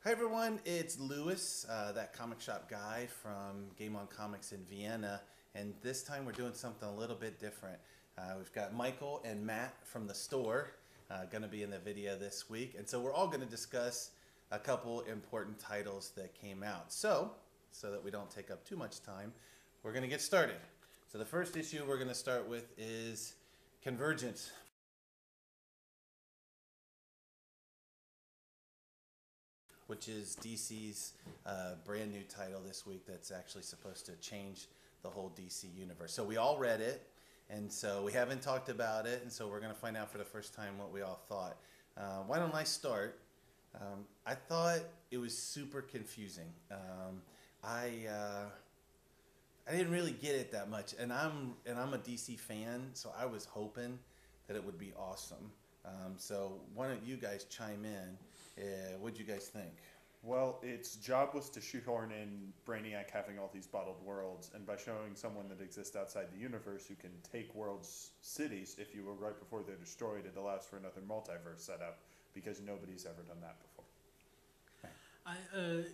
Hi everyone, it's Lewis, that comic shop guy from Game On Comics in Vienna, and this time we're doing something a little bit different. We've got Michael and Matt from the store going to be in the video this week, and so we're all going to discuss a couple important titles that came out. So that we don't take up too much time, we're going to get started. So the first issue we're going to start with is Convergence, which is DC's brand new title this week that's actually supposed to change the whole DC universe. So we all read it, and so we haven't talked about it, and so we're going to find out for the first time what we all thought. Why don't I start? I thought it was super confusing. I didn't really get it that much, and I'm a DC fan, so I was hoping that it would be awesome. So why don't you guys chime in? What'd you guys think? Well, its job was to shoehorn in Brainiac having all these bottled worlds, and by showing someone that exists outside the universe who can take worlds, cities, if you will, right before they're destroyed, it allows for another multiverse setup, because nobody's ever done that before.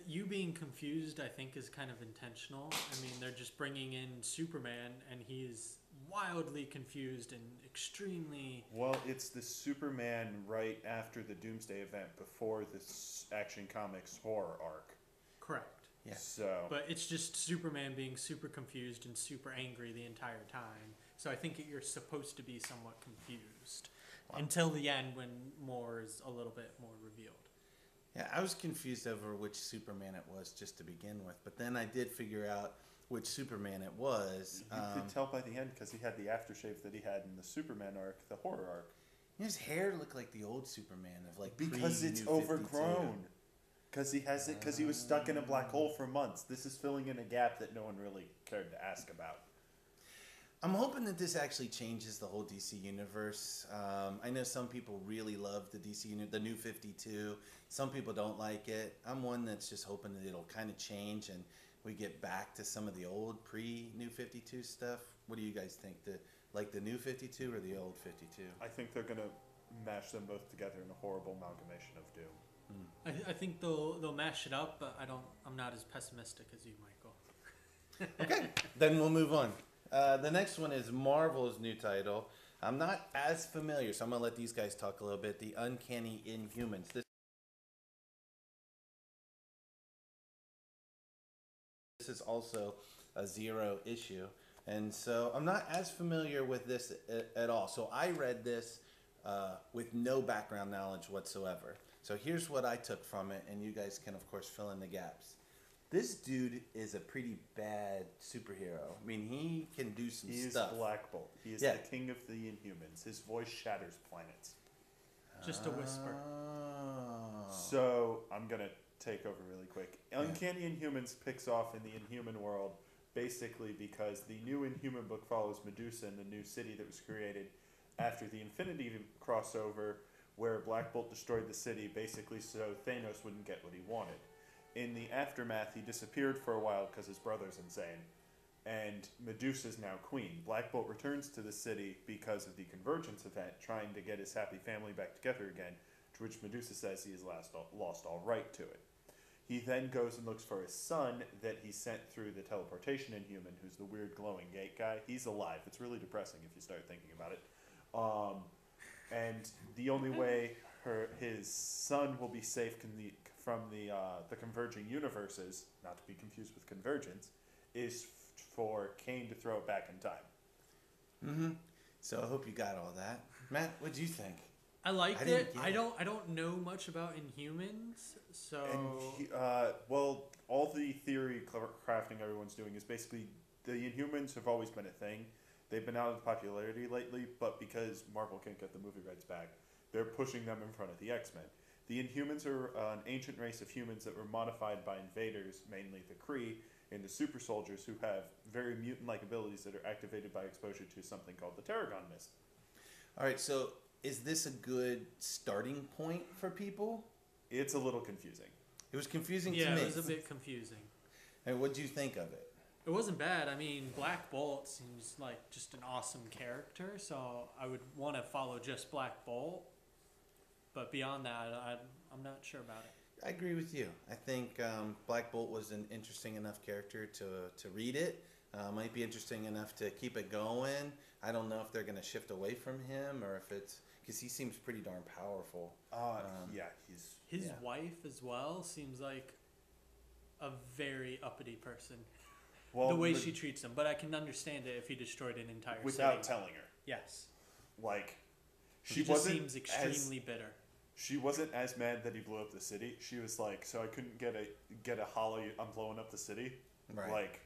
You being confused, I think, is kind of intentional. I mean, they're just bringing in Superman, and he is wildly confused and extremely... Well, it's the Superman right after the Doomsday event, before this Action Comics horror arc. Correct. Yeah. So, But it's just Superman being super confused and super angry the entire time. So I think you're supposed to be somewhat confused until the end, when more is a little bit more revealed. Yeah, I was confused over which Superman it was just to begin with, but then I did figure out which Superman it was. you could tell by the end, because he had the aftershave that he had in the Superman arc, the horror arc. His hair looked like the old Superman of like Because it's pre-New 52. overgrown. Because he has it. Because he was stuck in a black hole for months. This is filling in a gap that no one really cared to ask about. I'm hoping that this actually changes the whole DC universe. I know some people really love the the New 52. Some people don't like it. I'm one that's just hoping that it'll kind of change and we get back to some of the old pre-New 52 stuff. What do you guys think? The New 52 or the old 52? I think they're gonna mash them both together in a horrible amalgamation of doom. I think they'll mash it up, but I'm not as pessimistic as you, Michael. Okay, then we'll move on. The next one is Marvel's new title. I'm not as familiar, so I'm going to let these guys talk a little bit. The Uncanny Inhumans. This is also a 0 issue, and so I'm not as familiar with this at all. So I read this with no background knowledge whatsoever. So here's what I took from it, and you guys can, of course, fill in the gaps. This dude is a pretty bad superhero. I mean, he can do some stuff. He is Black Bolt. He is Yeah. the king of the Inhumans. His voice shatters planets. Just a whisper. Oh. So, I'm going to take over really quick. Uncanny Inhumans picks off in the Inhuman world basically because the new Inhuman book follows Medusa in the new city that was created after the Infinity crossover, where Black Bolt destroyed the city basically so Thanos wouldn't get what he wanted. In the aftermath, he disappeared for a while because his brother's insane, and Medusa's now queen. Black Bolt returns to the city because of the Convergence event, trying to get his happy family back together again, to which Medusa says he has lost all right to it. He then goes and looks for his son that he sent through the teleportation Inhuman, who's the weird glowing gate guy. He's alive. It's really depressing if you start thinking about it. And the only way his son will be safe from the converging universes, not to be confused with Convergence, is for Kane to throw it back in time. Mm-hmm. So I hope you got all that. Matt, what'd you think? I liked didn't it. get I don't know much about Inhumans, so And all the theory crafting everyone's doing is basically the Inhumans have always been a thing. They've been out of popularity lately, but because Marvel can't get the movie rights back, they're pushing them in front of the X-Men. The Inhumans are an ancient race of humans that were modified by invaders, mainly the Kree, into super soldiers who have very mutant-like abilities that are activated by exposure to something called the Tarragon Mist. All right, so is this a good starting point for people? It's a little confusing. It was confusing to yeah, me. it was a bit confusing. And what'd you think of it? It wasn't bad. I mean, Black Bolt seems like just an awesome character, so I would want to follow just Black Bolt. But beyond that, I'm not sure about it. I agree with you. I think Black Bolt was an interesting enough character to read it. Might be interesting enough to keep it going. I don't know if they're going to shift away from him or if it's because he seems pretty darn powerful. Yeah, he's His Yeah. wife as well seems like a very uppity person. well The way but she treats him, but I can understand it if he destroyed an entire without city. telling her. Yes, Like she she just wasn't seems extremely bitter. She wasn't as mad that he blew up the city. She was like, "So I couldn't get a hollow. I'm blowing up the city." Right. Like,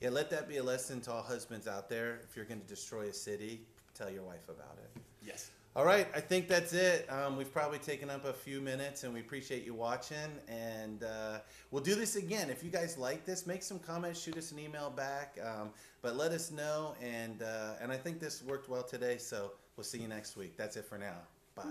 Yeah, let that be a lesson to all husbands out there. If you're going to destroy a city, tell your wife about it. yes. All right, I think that's it. We've probably taken up a few minutes, and we appreciate you watching. And we'll do this again. If you guys like this, make some comments, shoot us an email back. But let us know. And I think this worked well today, so we'll see you next week. That's it for now. Bye.